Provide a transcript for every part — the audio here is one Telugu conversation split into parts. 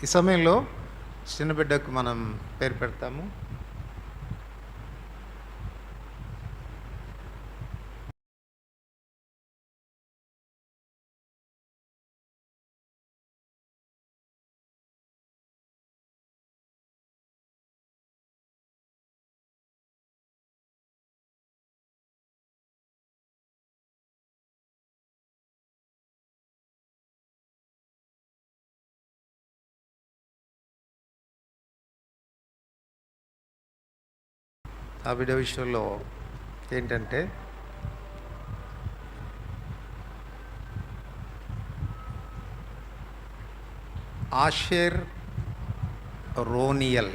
ఈ సమయంలో చిన్న బిడ్డకు మనం పేరు పెడతాము. ఆ బిడ్డ విషయంలో ఏంటంటే ఆషేర్ రోనియల్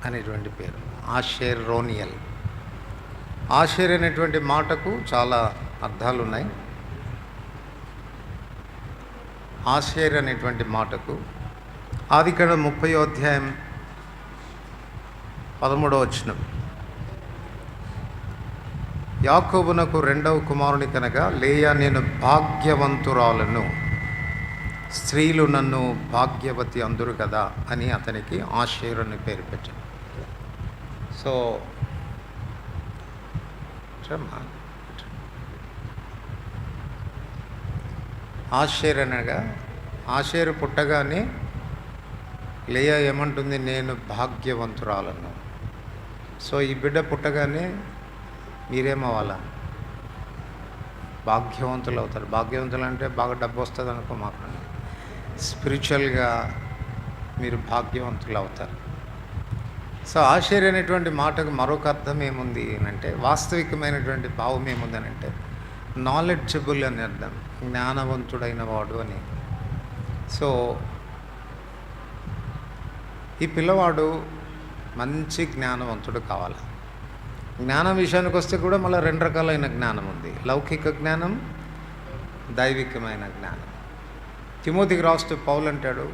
అనేటువంటి పేరు. ఆషేర్ రోనియల్. ఆషేర్ అనేటువంటి మాటకు చాలా అర్థాలు ఉన్నాయి. ఆషేర్ అనేటువంటి మాటకు ఆదికాండం 30వ అధ్యాయం 13వ వచనం, యాకోబునకు రెండవ కుమారుని కనుక లేయా నేను భాగ్యవంతురాలను, స్త్రీలు నన్ను భాగ్యవతి అందురు కదా అని అతనికి ఆషేర్ అని పేరు పెట్టాను. సో ఆషేర్ అనగా, ఆషేరు పుట్టగానే లేయా ఏమంటుంది, నేను భాగ్యవంతురాలను. సో ఈ బిడ్డ పుట్టగానే మీరేమవ్వాలా? భాగ్యవంతులు అవుతారు. భాగ్యవంతులు అంటే బాగా డబ్బు వస్తుంది అనుకో మాకండి. స్పిరిచువల్గా మీరు భాగ్యవంతులు అవుతారు. సో ఆశ్చర్య అనేటువంటి మాటకు మరొక అర్థం ఏముంది అంటే, వాస్తవికమైనటువంటి భావం ఏముంది అని అంటే నాలెడ్జబుల్ అని అర్థం, జ్ఞానవంతుడైన వాడు అని. సో ఈ పిల్లవాడు మంచి జ్ఞానవంతుడు కావాలి. జ్ఞానం విషయానికి వస్తే కూడా మళ్ళీ 2 రకాలైన జ్ఞానం ఉంది. లౌకిక జ్ఞానం, దైవికమైన జ్ఞానం. తిమోతికి రాస్తూ పౌలు అంటాడు,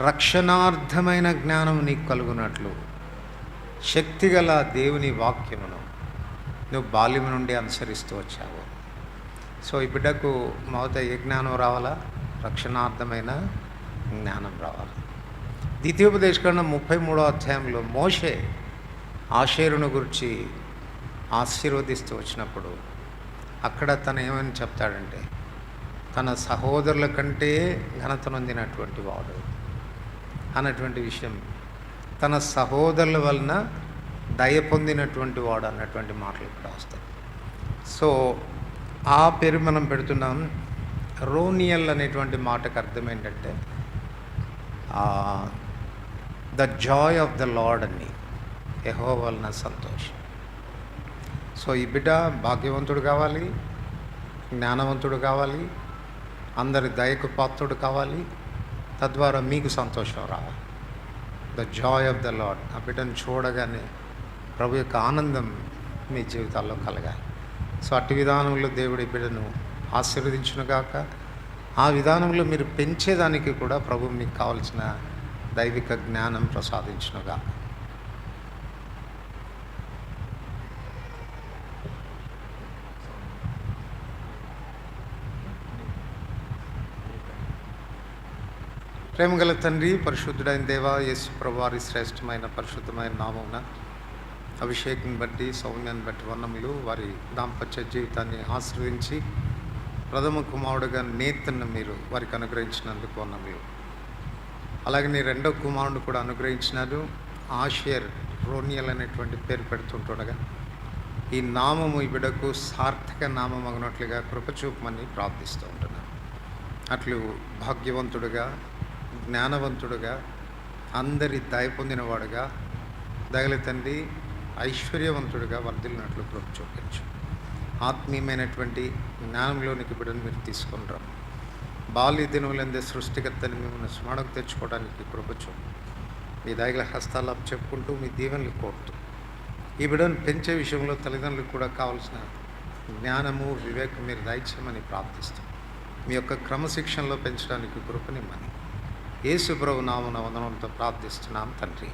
రక్షణార్థమైన జ్ఞానం నీకు కలుగునట్లు శక్తిగల దేవుని వాక్యమును నువ్వు బాల్యం నుండి అనుసరిస్తూ వచ్చావు. సో ఈ బిడ్డకు మొదట ఏ జ్ఞానం రావాలా? రక్షణార్థమైన జ్ఞానం రావాలి. ద్వితీయోపదేశకాండం 33వ అధ్యాయంలో మోషే ఆషేరును గురించి ఆశీర్వదిస్తూ వచ్చినప్పుడు అక్కడ తను ఏమని చెప్తాడంటే, తన సహోదరుల కంటే ఘనత నొందినటువంటి వాడు అన్నటువంటి విషయం, తన సహోదరుల వలన దయ పొందినటువంటి వాడు అన్నటువంటి మాటలు ఇక్కడ వస్తాయి. సో ఆ పేరు మనం పెడుతున్నాం. రోనియల్ అనేటువంటి మాటకు అర్థం ఏంటంటే the Joy of the lord అని, యెహోవా వలన సంతోషం. సో ఈ బిడ్డ భాగ్యవంతుడు కావాలి, జ్ఞానవంతుడు కావాలి, అందరి దయకు పాత్రుడు కావాలి, తద్వారా మీకు సంతోషం రావాలి. The Joy of the lord. ఆ బిడ్డను చూడగానే ప్రభు యొక్క ఆనందం మీ జీవితాల్లో కలగాలి. సో అట్టి విధానంలో దేవుడి బిడ్డను ఆశీర్వదించునుగాక. ఆ విధానంలో మీరు పెంచేదానికి కూడా ప్రభు మీకు కావలసిన దైవిక జ్ఞానం ప్రసాదించునుగాక. ప్రేమగల తండ్రి, పరిశుద్ధుడైన దేవా, యేసు ప్రభు వారి శ్రేష్టమైన పరిశుద్ధమైన నామమున అభిషేకం బట్టి, సౌమ్యాన్ని బట్టి వందములు. వారి దాంపత్య జీవితాన్ని ఆశీర్వదించి ప్రథమ కుమారుడుగా నేతను మీరు వారికి అనుగ్రహించినందుకు వందములు. అలాగే నీ రెండవ కుమారుడు కూడా అనుగ్రహించినారు. ఆషేర్ రోనియల్ అనేటువంటి పేరు పెడుతుంటుండగా ఈ నామము ఈ బిడ్డకు సార్థక నామం అగినట్లుగా కృపచూపమని ప్రార్థిస్తూ ఉంటున్నాను. అట్లు భాగ్యవంతుడుగా, జ్ఞానవంతుడుగా, అందరి దయ పొందినవాడుగా, దయల తండ్రి ఐశ్వర్యవంతుడుగా వర్ధిల్లినట్లు కృప చూపించు. ఆత్మీయమైనటువంటి జ్ఞానంలోనికి బిడ్డను మీరు తీసుకొని రా. బాల్య దినములందే సృష్టికర్తని మిమ్మల్ని స్మరణకు తెచ్చుకోవడానికి కృప చూపు. మీ దయగల హస్తాలు చెప్పుకుంటూ మీ దీవెనలు కోరుతూ ఈ బిడ్డను పెంచే విషయంలో తల్లిదండ్రులకు కూడా కావాల్సిన జ్ఞానము, వివేకం మీరు దయచేయమని ప్రార్థిస్తాం. మీ యొక్క క్రమశిక్షణలో పెంచడానికి కృపనిమ్మని యేసు ప్రభు నామమున వందనములతో ప్రార్థిస్తున్నాం తండ్రి.